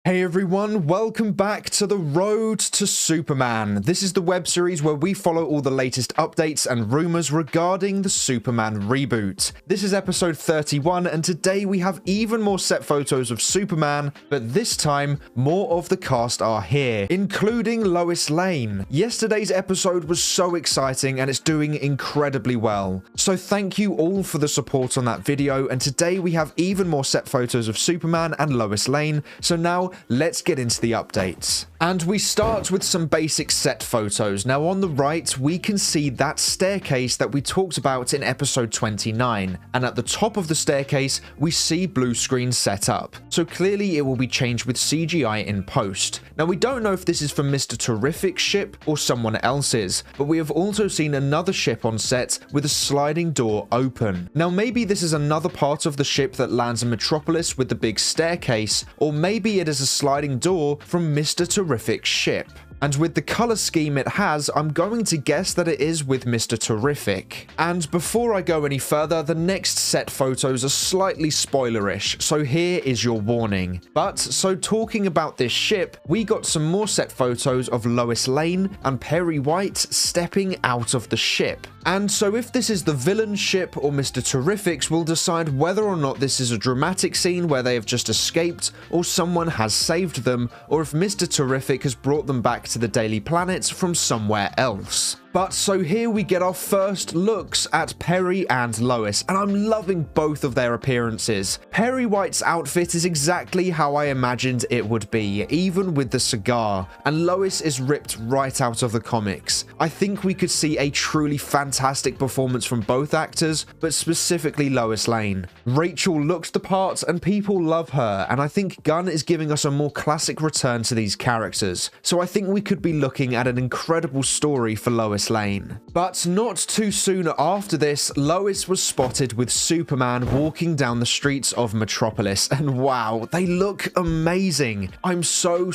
Hey everyone, welcome back to The Road to Superman. This is the web series where we follow all the latest updates and rumors regarding the Superman reboot. This is episode 31, and today we have even more set photos of Superman, but this time, more of the cast are here, including Lois Lane. Yesterday's episode was so exciting and it's doing incredibly well. So thank you all for the support on that video, and today we have even more set photos of Superman and Lois Lane, so now let's get into the updates. And we start with some basic set photos. Now on the right, we can see that staircase that we talked about in episode 29. And at the top of the staircase, we see blue screen set up. So clearly it will be changed with CGI in post. Now we don't know if this is from Mr. Terrific's ship or someone else's, but we have also seen another ship on set with a sliding door open. Now maybe this is another part of the ship that lands in Metropolis with the big staircase, or maybe it is a sliding door from Mr. Terrific's ship. And with the color scheme it has, I'm going to guess that it is with Mr. Terrific. And before I go any further, the next set photos are slightly spoilerish, so here is your warning. But, so talking about this ship, we got some more set photos of Lois Lane and Perry White stepping out of the ship. And so if this is the villain's ship or Mr. Terrific's, we'll decide whether or not this is a dramatic scene where they have just escaped, or someone has saved them, or if Mr. Terrific has brought them back to the Daily Planet from somewhere else. But so here we get our first looks at Perry and Lois, and I'm loving both of their appearances. Perry White's outfit is exactly how I imagined it would be, even with the cigar, and Lois is ripped right out of the comics. I think we could see a truly fantastic performance from both actors, but specifically Lois Lane. Rachel looks the part and people love her, and I think Gunn is giving us a more classic return to these characters. So I think we could be looking at an incredible story for Lois Lane. But not too soon after this, Lois was spotted with Superman walking down the streets of Metropolis, and wow, they look amazing. I'm so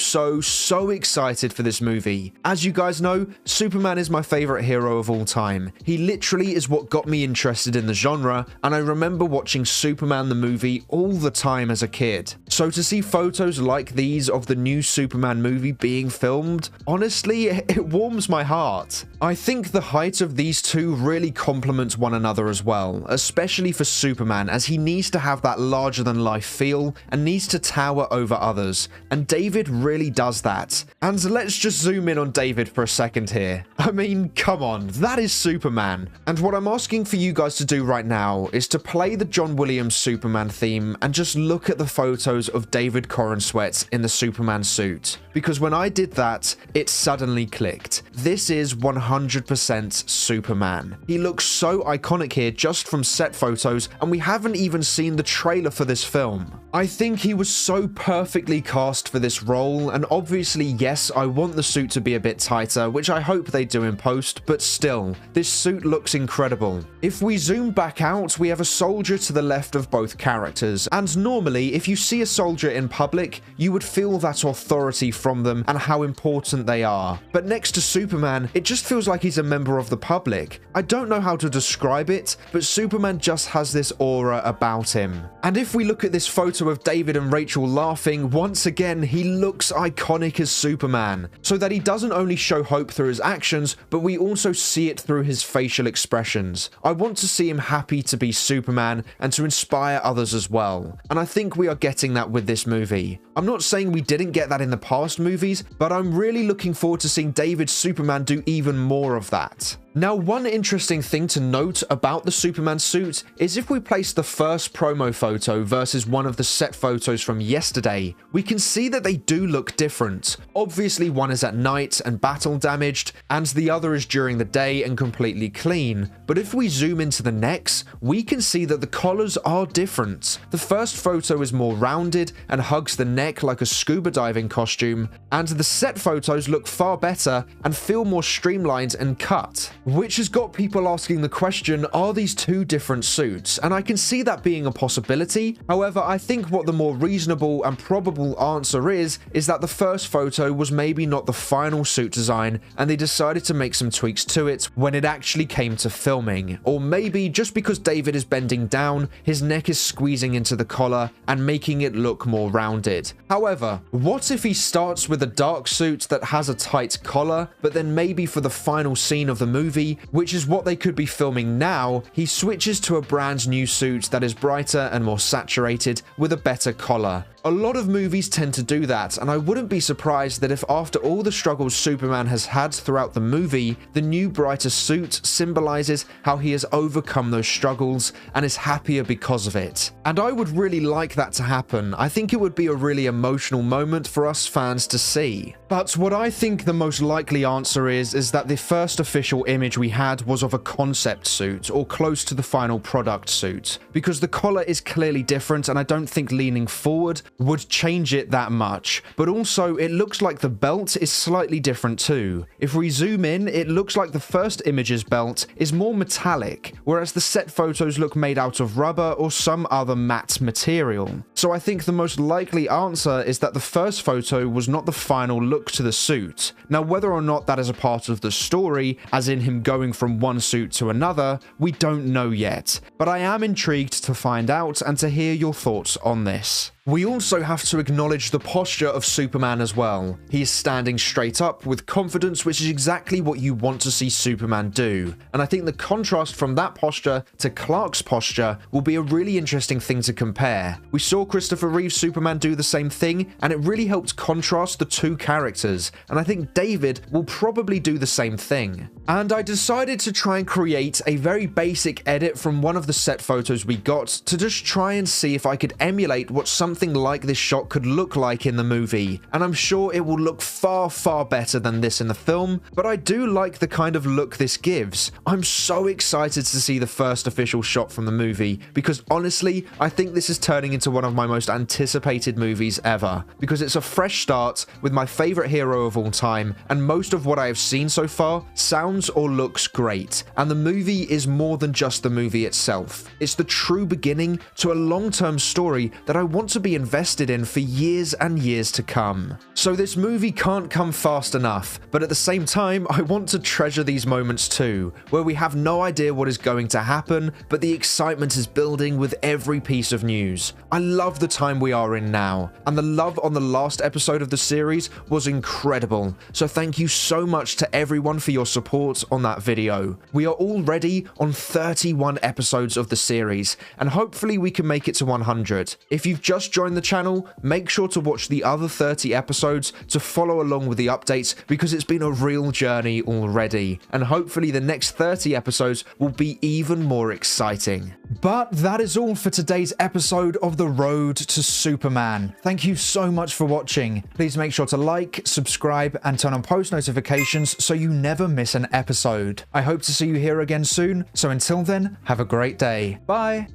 excited for this movie. As you guys know, Superman is my favorite hero of all time. He literally is what got me interested in the genre, and I remember watching Superman the movie all the time as a kid. So to see photos like these of the new Superman movie being filmed, honestly, it warms my heart. I think the height of these two really complement one another as well, especially for Superman, as he needs to have that larger than life feel and needs to tower over others, and David really does that. And let's just zoom in on David for a second here. I mean, come on, that is Superman. And what I'm asking for you guys to do right now is to play the John Williams Superman theme and just look at the photos of David Corenswet in the Superman suit. Because when I did that, it suddenly clicked. This is 100% Superman. He looks so iconic here just from set photos, and we haven't even seen the trailer for this film. I think he was so perfectly cast for this role, and obviously yes, I want the suit to be a bit tighter, which I hope they do in post, but still, this suit looks incredible. If we zoom back out, we have a soldier to the left of both characters, and normally if you see a soldier in public, you would feel that authority from them and how important they are. But next to Superman, it just feels like he's a member of the public. I don't know how to describe it, but Superman just has this aura about him. And if we look at this photo of David and Rachel laughing, once again, he looks iconic as Superman, so that he doesn't only show hope through his actions, but we also see it through his facial expressions. I want to see him happy to be Superman and to inspire others as well, and I think we are getting that with this movie. I'm not saying we didn't get that in the past movies, but I'm really looking forward to seeing David's Superman do even more of that. Now, one interesting thing to note about the Superman suit is if we place the first promo photo versus one of the set photos from yesterday, we can see that they do look different. Obviously, one is at night and battle damaged, and the other is during the day and completely clean. But if we zoom into the necks, we can see that the collars are different. The first photo is more rounded and hugs the neck like a scuba diving costume, and the set photos look far better and feel more streamlined and cut. which has got people asking the question, are these two different suits? And I can see that being a possibility. However, I think what the more reasonable and probable answer is that the first photo was maybe not the final suit design and they decided to make some tweaks to it when it actually came to filming. Or maybe just because David is bending down, his neck is squeezing into the collar and making it look more rounded. However, what if he starts with a dark suit that has a tight collar, but then maybe for the final scene of the movie, which is what they could be filming now, he switches to a brand new suit that is brighter and more saturated with a better collar. A lot of movies tend to do that, and I wouldn't be surprised that if after all the struggles Superman has had throughout the movie, the new brighter suit symbolizes how he has overcome those struggles and is happier because of it. And I would really like that to happen. I think it would be a really emotional moment for us fans to see. But what I think the most likely answer is that the first official image we had was of a concept suit, or close to the final product suit, because the collar is clearly different and I don't think leaning forward would change it that much. But also, it looks like the belt is slightly different too. If we zoom in, it looks like the first image's belt is more metallic, whereas the set photos look made out of rubber or some other matte material. So I think the most likely answer is that the first photo was not the final look to the suit. Now, whether or not that is a part of the story, as in him going from one suit to another, we don't know yet. But I am intrigued to find out and to hear your thoughts on this. We also have to acknowledge the posture of Superman as well. He is standing straight up with confidence, which is exactly what you want to see Superman do. And I think the contrast from that posture to Clark's posture will be a really interesting thing to compare. We saw Christopher Reeve's Superman do the same thing, and it really helped contrast the two characters. And I think David will probably do the same thing. And I decided to try and create a very basic edit from one of the set photos we got to just try and see if I could emulate what something like this shot could look like in the movie, and I'm sure it will look far, far better than this in the film, but I do like the kind of look this gives. I'm so excited to see the first official shot from the movie, because honestly, I think this is turning into one of my most anticipated movies ever, because it's a fresh start with my favorite hero of all time, and most of what I have seen so far sounds or looks great, and the movie is more than just the movie itself. It's the true beginning to a long-term story that I want to be invested in for years and years to come. So this movie can't come fast enough, but at the same time, I want to treasure these moments too, where we have no idea what is going to happen, but the excitement is building with every piece of news. I love the time we are in now, and the love on the last episode of the series was incredible, so thank you so much to everyone for your support on that video. We are already on 31 episodes of the series, and hopefully we can make it to 100. If you've just joined the channel, make sure to watch the other 30 episodes to follow along with the updates, because it's been a real journey already, and hopefully the next 30 episodes will be even more exciting. But that is all for today's episode of The Road to Superman. Thank you so much for watching. Please make sure to like, subscribe, and turn on post notifications so you never miss an episode. I hope to see you here again soon, so until then, have a great day. Bye!